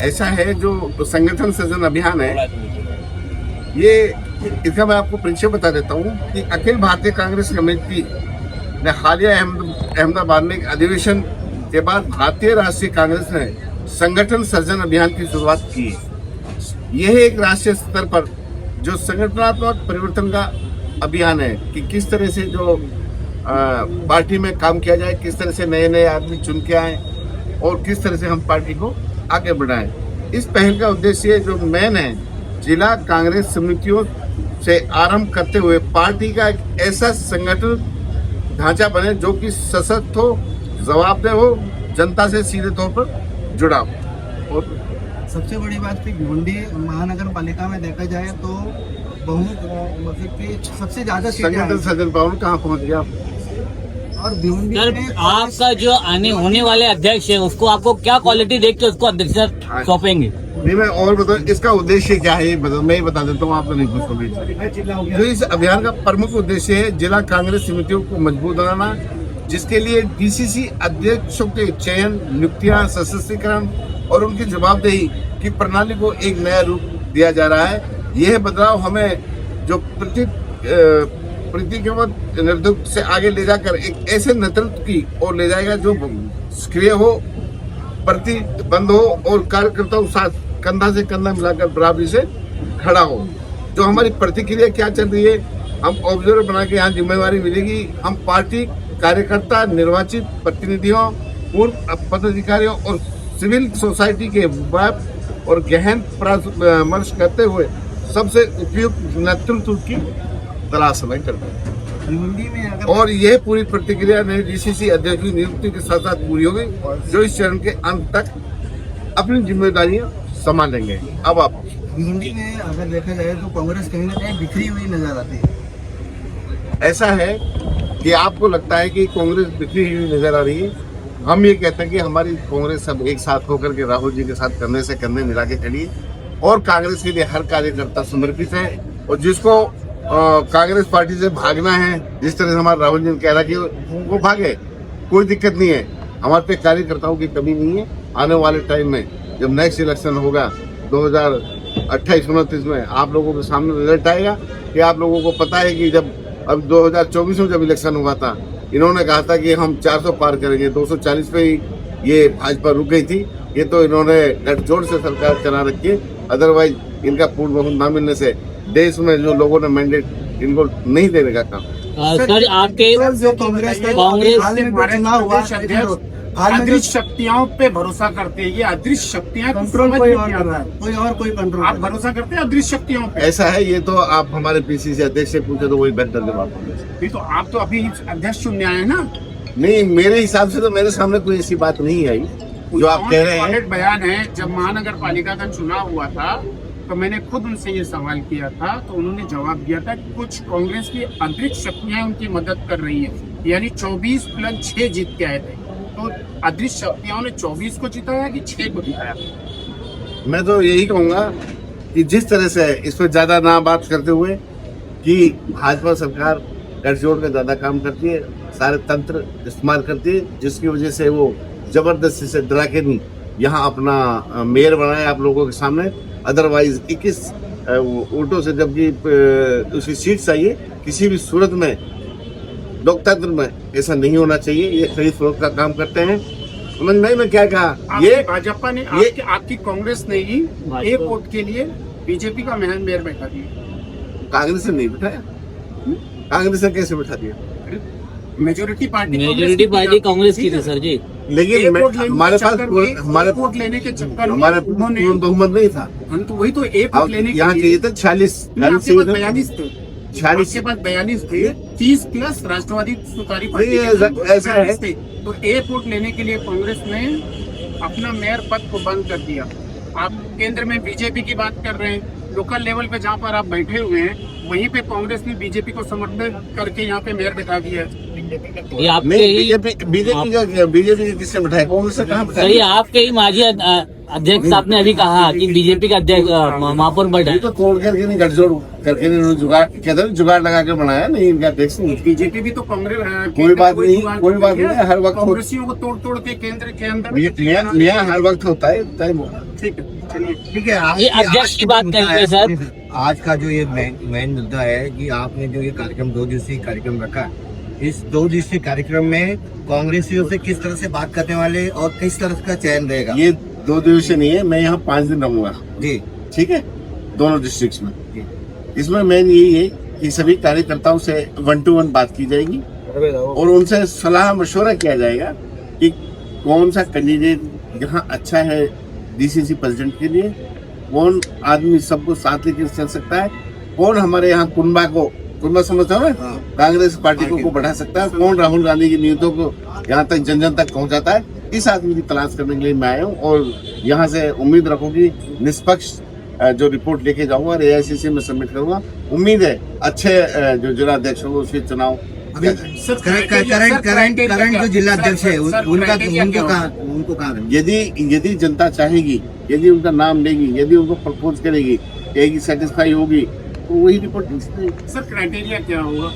ऐसा है जो संगठन सृजन अभियान है, ये इसका मैं आपको परिचय बता देता हूँ कि अखिल भारतीय कांग्रेस कमेटी ने हालिया अहमदाबाद में एक अधिवेशन के बाद भारतीय राष्ट्रीय कांग्रेस ने संगठन सृजन अभियान की शुरुआत की। यह एक राष्ट्रीय स्तर पर जो संगठनात्मक परिवर्तन का अभियान है कि किस तरह से जो पार्टी में काम किया जाए, किस तरह से नए नए आदमी चुन के आए और किस तरह से हम पार्टी को आगे बढ़ाएं। इस पहल का उद्देश्य जो मेन है, जिला कांग्रेस समितियों से आरंभ करते हुए पार्टी का एक ऐसा संगठन ढांचा बने जो कि सशक्त हो, जवाबदेह हो, जनता से सीधे तौर पर जुड़ा हो। और सबसे बड़ी बात कि भिवंडी महानगर पालिका में देखा जाए तो मतलब कि सबसे ज्यादा संगठन सदन भवन कहाँ पहुँच गया। और भिवंडी सर, आपका जो आने होने वाले अध्यक्ष है उसको आपको क्या क्वालिटी देख के उसको अध्यक्षता सौंपेंगे? नहीं, मैं और बताऊँ इसका उद्देश्य क्या है, मैं ही बता देता हूँ, आप तो नहीं पूछोगे। तो इस अभियान का प्रमुख उद्देश्य है जिला कांग्रेस समितियों को मजबूत बनाना, जिसके लिए डीसीसी अध्यक्षों के चयन, नियुक्तियां, सशक्तिकरण और उनकी जवाबदेही की प्रणाली को एक नया रूप दिया जा रहा है। यह बदलाव हमें जो प्रतिगमन नेतृत्व से आगे ले जाकर एक ऐसे नेतृत्व की ओर ले जाएगा जो सक्रिय हो, प्रतिबद्ध हो और कार्यकर्ताओं के साथ कंधा से कंधा मिलाकर बराबरी से खड़ा हो। जो हमारी प्रतिक्रिया क्या चल रही है, हम ऑब्जर्वर बना के यहाँ जिम्मेवारी मिलेगी। हम पार्टी कार्यकर्ता, निर्वाचित प्रतिनिधियों, पूर्व पदाधिकारियों और सिविल सोसाइटी के वैप और गहन परामर्श करते हुए सबसे उपयुक्त नेतृत्व की तलाश में करते हैं। और यह पूरी प्रतिक्रिया ने डीसीसी अध्यक्ष की नियुक्ति के साथ साथ पूरी होगी, जो इस चरण के अंत तक अपनी जिम्मेदारियां संभालेंगे। अब आप भिवंडी में अगर देखा जाए तो कांग्रेस कहीं ना कहीं बिखरी हुई नजर आती है। ऐसा है कि आपको लगता है कि कांग्रेस बिखरी हुई नजर आ रही है। हम ये कहते हैं कि हमारी कांग्रेस सब एक साथ होकर के राहुल जी के साथ कंधे से कंधे मिला के चली और कांग्रेस के लिए हर कार्यकर्ता समर्पित है। और जिसको कांग्रेस पार्टी से भागना है, जिस तरह से हमारा राहुल जी ने कह रहा कि वो भागे, कोई दिक्कत नहीं है। हमारे पे कार्यकर्ताओं की कमी नहीं है। आने वाले टाइम में जब नेक्स्ट इलेक्शन होगा 2028-29 में, आप लोगों के सामने रिजल्ट आएगा कि आप लोगों को पता है कि जब अब 2024 में जब इलेक्शन हुआ था, इन्होंने कहा था कि हम 400 पार करेंगे, 240 पे ही ये भाजपा रुक गई थी। ये तो इन्होंने गठजोड़ से सरकार चला रखी है। अदरवाइज इनका पूर्ण बहुमत न मिलने से देश में जो लोगों ने मैंडेट इनको नहीं देने का काम। सर, आपके कांग्रेस अदृश्य शक्तियों पे भरोसा करते हैं। ये अदृश्य शक्तियां कंट्रोल कोई कंट्रोल आप भरोसा करते हैं अदृश्य शक्तियों पे? ऐसा है, ये तो आप हमारे पीसीसी अध्यक्ष से पूछे तो वही बेहतर जवाब। नहीं तो आप तो अभी अध्यक्ष चुनने आए ना। नहीं, मेरे हिसाब से तो मेरे सामने कोई ऐसी बात नहीं आई जो आप कह रहे हैं। बयान है, जब महानगर पालिका का चुनाव हुआ था तो मैंने खुद उनसे ये सवाल किया था, तो उन्होंने जवाब दिया था कि कुछ कांग्रेस की अदृश्य शक्तियां उनकी मदद कर रही है। यानी 24+6 जीत के आए थे। तो अदृश्य शक्तियों ने 24 को जिताया कि 6 को जिताया? मैं तो यही कहूंगा कि जिस तरह से इस पर ज्यादा ना बात करते हुए कि भाजपा सरकार गठजोड़ का ज्यादा काम करती है, सारे तंत्र इस्तेमाल करती है, जिसकी वजह से वो जबरदस्ती से डरा के नहीं यहाँ अपना मेयर बनाए आप लोगों के सामने। अदरवाइज 21 वोटों से जबकि उसकी सीट चाहिए, किसी भी सूरत में लोकतंत्र में ऐसा नहीं होना चाहिए। ये खरीद फरोख्त का काम करते हैं। मैं क्या कहा, ये भाजपा ने आपकी कांग्रेस ने ही एक वोट के लिए बीजेपी का मेयर बैठा दिया। कांग्रेस ने नहीं बिठाया। कांग्रेस ने कैसे बिठा दिया? मेजोरिटी पार्टी कांग्रेस की थी सर जी। लेकिन हमारे पास वोट लेने के चक्कर में हमारे बहुमत नहीं था। हम तो वही तो एक वोट लेने यहाँ चाहिए था 46 थे। 46 के बाद 42 थे, 30+ राष्ट्रवादी सुधारी पार्टी ऐसा है। तो एक वोट लेने के लिए कांग्रेस ने अपना मेयर पद को बंद कर दिया। आप केंद्र में बीजेपी की बात कर रहे हैं, लोकल लेवल पे जहाँ पर आप बैठे हुए हैं वहीं पे कांग्रेस ने बीजेपी को समर्थन करके यहाँ पे मेयर बैठा दिया है। बीजेपी किसने बिठाया? कांग्रेस से कहाँ बिठाया? सही, आपके ही माजी अध्यक्ष साहब ने अभी कहा कि बीजेपी का अध्यक्ष महापौर बैठा। तो तोड़ करके नहीं, गठजोड़ करके नहीं, जुगाड़ लगा के बनाया नहीं इनका अध्यक्ष नहीं। बीजेपी भी तो कांग्रेस कोई बात नहीं, हर वक्त कांग्रेसियों को तोड़ के केंद्र के अंदर हर वक्त होता है। ठीक है चलिए। ठीक है ये अध्यक्ष की बात करेंगे सर। आज का जो ये मेन मुद्दा है कि आपने जो ये कार्यक्रम 2 दिवसीय कार्यक्रम रखा, इस 2 दिवसीय कार्यक्रम में कांग्रेसियों से किस तरह से बात करने वाले और किस तरह का चयन रहेगा? ये 2 दिवसीय नहीं है, मैं यहाँ 5 दिन रहूंगा, जी ठीक है, दोनों डिस्ट्रिक्ट में। जी। इसमें मेन यही है कि सभी कार्यकर्ताओं से 1 to 1 बात की जाएगी और उनसे सलाह मशवरा किया जाएगा कि कौन सा कैंडिडेट यहाँ अच्छा है डीसीसी प्रेसिडेंट के लिए, कौन आदमी सबको साथ लेकर चल सकता है, कौन हमारे यहाँ कुंबा समझता हो ना, कांग्रेस पार्टी को बढ़ा सकता है, कौन राहुल गांधी की नीतियों को यहाँ तक जन जन तक पहुँचाता है। इस आदमी की तलाश करने के लिए मैं आया हूँ और यहाँ से उम्मीद रखो कि निष्पक्ष जो रिपोर्ट लेके जाऊंगा और एआईसीसी में सबमिट करूंगा। उम्मीद है अच्छे जो जिला अध्यक्ष होंगे उसके चुनाव। अभी करंट जो जिला अध्यक्ष है उनको कहाँ यदि जनता चाहेगी, यदि उनका नाम लेगी, यदि उनको प्रपोज करेगी, कहेगी सेटिस्फाई होगी, तो वही रिपोर्ट सर क्राइटेरिया क्या होगा?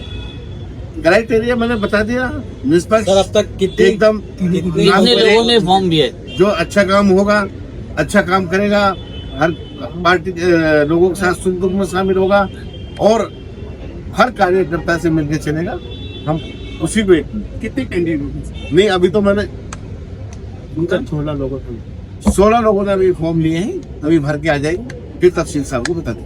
क्राइटेरिया मैंने बता दिया, निष्पक्ष सर अब तक कितने एकदम कितने लोगों ने फॉर्म दिए? जो अच्छा काम होगा, अच्छा काम करेगा, हर पार्टी लोगों के साथ सुख दुख में शामिल होगा और हर कार्यकर्ता से मिलकर चलेगा, हम उसी को कितने कैंडिडेट होंगे? नहीं अभी तो मैंने 16 लोगों ने अभी फॉर्म लिए हैं, अभी भर के आ जाएंगे, फिर तफसील साहब को बता दें।